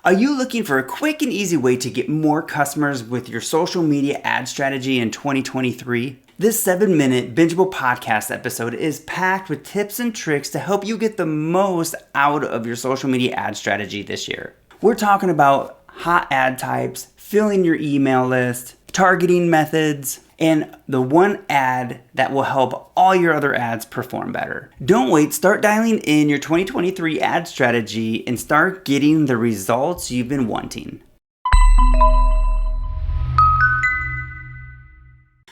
Are you looking for a quick and easy way to get more customers with your social media ad strategy in 2023? This 7-minute bingeable podcast episode is packed with tips and tricks to help you get the most out of your social media ad strategy this year. We're talking about hot ad types, filling your email list, targeting methods, and the one ad that will help all your other ads perform better. Don't wait, start dialing in your 2023 ad strategy and start getting the results you've been wanting.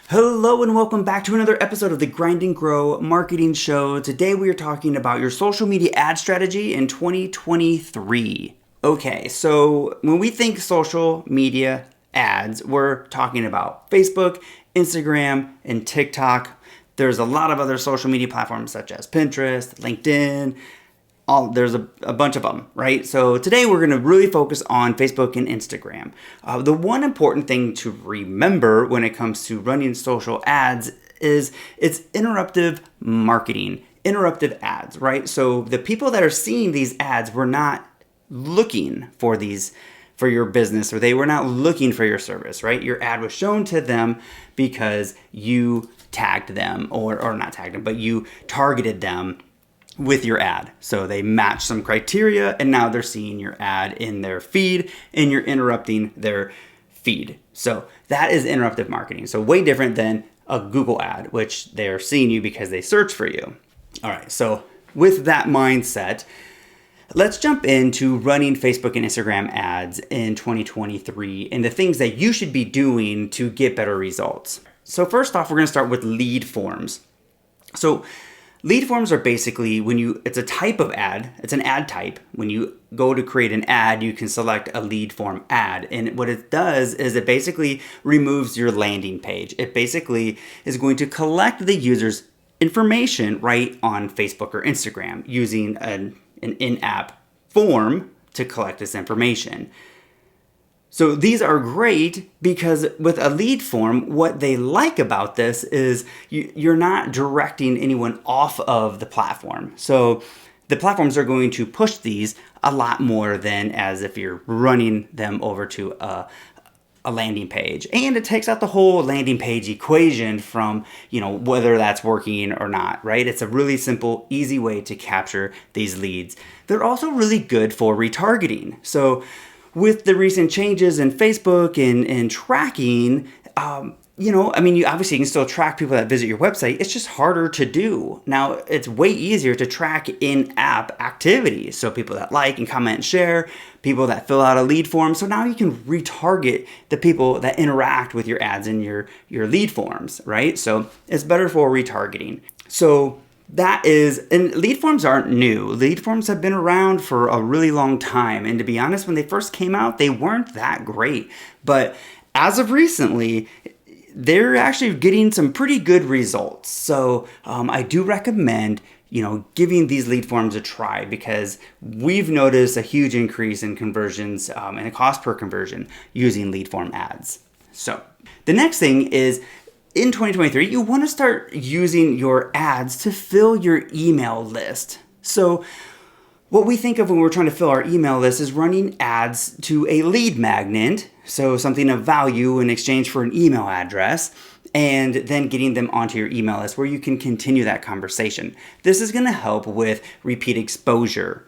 Hello and welcome back to another episode of the Grind and Grow Marketing Show. Today we are talking about your social media ad strategy in 2023. Okay, so when we think social media ads, we're talking about Facebook, Instagram, and TikTok. There's a lot of other social media platforms such as Pinterest, LinkedIn. There's a bunch of them, right? So today we're going to really focus on Facebook and Instagram. The one important thing to remember when it comes to running social ads is it's interruptive marketing, interruptive ads, right? So the people that are seeing these ads were not looking for these for your business, or they were not looking for your service, right? Your ad was shown to them because you tagged them, or not tagged them, but you targeted them with your ad. So they matched some criteria and now they're seeing your ad in their feed and you're interrupting their feed. So that is interruptive marketing. So way different than a Google ad, which they're seeing you because they search for you. All right, so with that mindset, let's jump into running Facebook and Instagram ads in 2023 and the things that you should be doing to get better results. So first off, we're going to start with lead forms. So lead forms are basically it's a type of ad. It's an ad type. When you go to create an ad, you can select a lead form ad. And what it does is it basically removes your landing page. It basically is going to collect the user's information right on Facebook or Instagram using an in-app form to collect this information. So these are great because with a lead form, what they like about this is you're not directing anyone off of the platform. So the platforms are going to push these a lot more than as if you're running them over to a landing page. And it takes out the whole landing page equation from, whether that's working or not, right? It's a really simple, easy way to capture these leads. They're also really good for retargeting. So with the recent changes in Facebook and tracking, you obviously can still track people that visit your website. It's just harder to do. Now, it's way easier to track in-app activity. So people that like and comment and share, people that fill out a lead form. So now you can retarget the people that interact with your ads in your lead forms, right? So it's better for retargeting. So and lead forms aren't new. Lead forms have been around for a really long time. And to be honest, when they first came out, they weren't that great. But as of recently, they're actually getting some pretty good results. So I do recommend, giving these lead forms a try because we've noticed a huge increase in conversions and the cost per conversion using lead form ads. So the next thing is, in 2023, you want to start using your ads to fill your email list. So what we think of when we're trying to fill our email list is running ads to a lead magnet, so something of value in exchange for an email address, and then getting them onto your email list where you can continue that conversation. This is going to help with repeat exposure,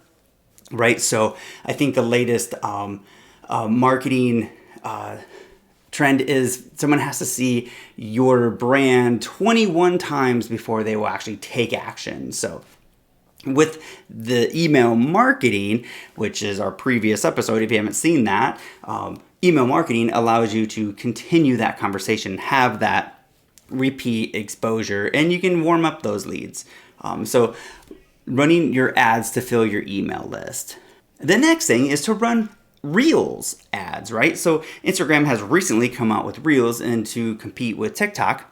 right? So I think the latest marketing trend is someone has to see your brand 21 times before they will actually take action. So with the email marketing, which is our previous episode, if you haven't seen that, email marketing allows you to continue that conversation, have that repeat exposure, and you can warm up those leads. So running your ads to fill your email list. The next thing is to run Reels ads, right? So Instagram has recently come out with Reels and to compete with TikTok.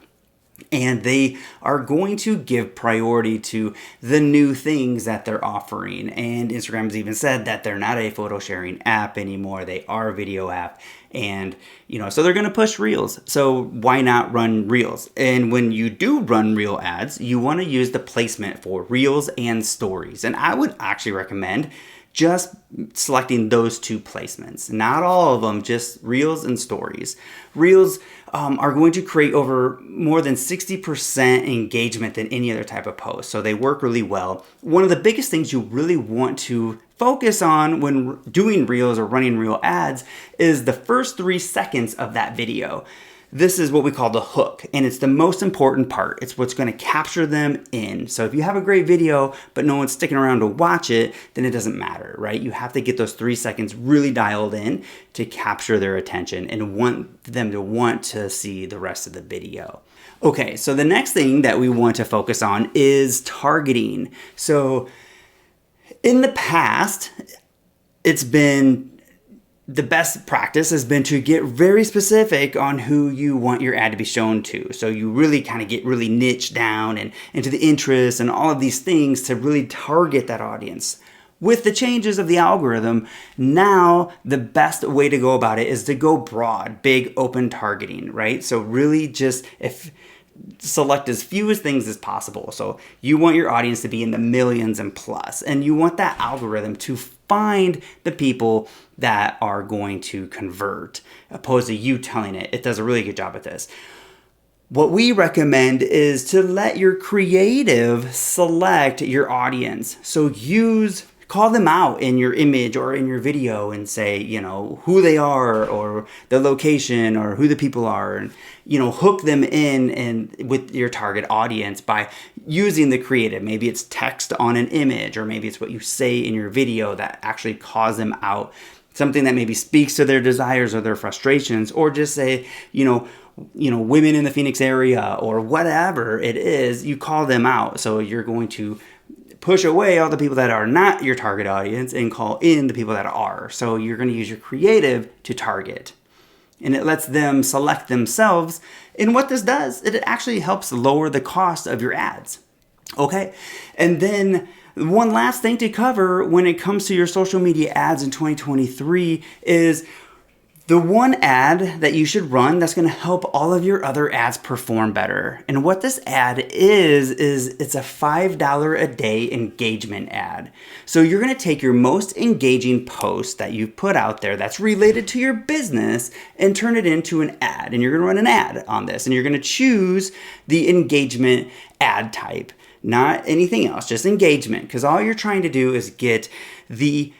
And they are going to give priority to the new things that they're offering. And Instagram's even said that they're not a photo sharing app anymore. They are a video app. And, so they're going to push Reels. So why not run Reels? And when you do run Reel ads, you want to use the placement for Reels and Stories. And I would actually recommend just selecting those 2 placements. Not all of them, just Reels and Stories. Reels are going to create over more than 60% engagement than any other type of post. So they work really well. One of the biggest things you really want to focus on when doing Reels or running Reel ads is the first 3 seconds of that video. This is what we call the hook, and it's the most important part. It's what's going to capture them in. So if you have a great video, but no one's sticking around to watch it, then it doesn't matter, right? You have to get those 3 seconds really dialed in to capture their attention and want them to want to see the rest of the video. Okay, so the next thing that we want to focus on is targeting. So in the past, it's been the best practice has been to get very specific on who you want your ad to be shown to. So you really kind of get really niche down and into the interests and all of these things to really target that audience. With the changes of the algorithm, now the best way to go about it is to go broad, big open targeting, right? So really just select as few as things as possible. So you want your audience to be in the millions and plus, and you want that algorithm to find the people that are going to convert, opposed to you telling it. It does a really good job at this. What we recommend is to let your creative select your audience. So call them out in your image or in your video and say, who they are or the location or who the people are, and, hook them in and with your target audience by using the creative. Maybe it's text on an image, or maybe it's what you say in your video that actually calls them out. Something that maybe speaks to their desires or their frustrations, or just say, women in the Phoenix area or whatever it is, you call them out. So you're going to push away all the people that are not your target audience and call in the people that are. So you're going to use your creative to target. And it lets them select themselves. And what this does, it actually helps lower the cost of your ads. Okay? And then one last thing to cover when it comes to your social media ads in 2023 is the one ad that you should run that's going to help all of your other ads perform better. And what this ad is it's a $5 a day engagement ad. So you're going to take your most engaging post that you've put out there that's related to your business and turn it into an ad. And you're going to run an ad on this. And you're going to choose the engagement ad type, not anything else, just engagement. Because all you're trying to do is get the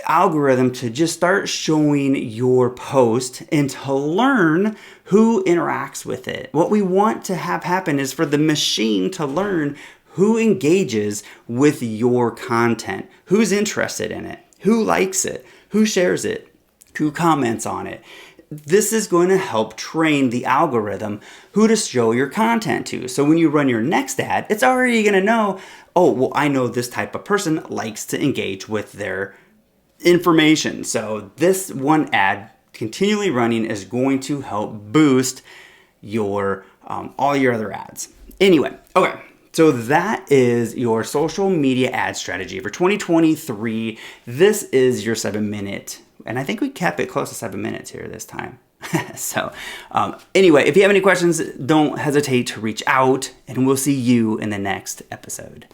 algorithm to just start showing your post and to learn who interacts with it. What we want to have happen is for the machine to learn who engages with your content, who's interested in it, who likes it, who shares it, who comments on it. This is going to help train the algorithm who to show your content to. So when you run your next ad, it's already going to know, oh, well, I know this type of person likes to engage with their information. So this one ad continually running is going to help boost your all your other ads. Anyway, okay. So that is your social media ad strategy for 2023. This is your 7-minute, and I think we kept it close to 7 minutes here this time. So anyway, if you have any questions, don't hesitate to reach out, and we'll see you in the next episode.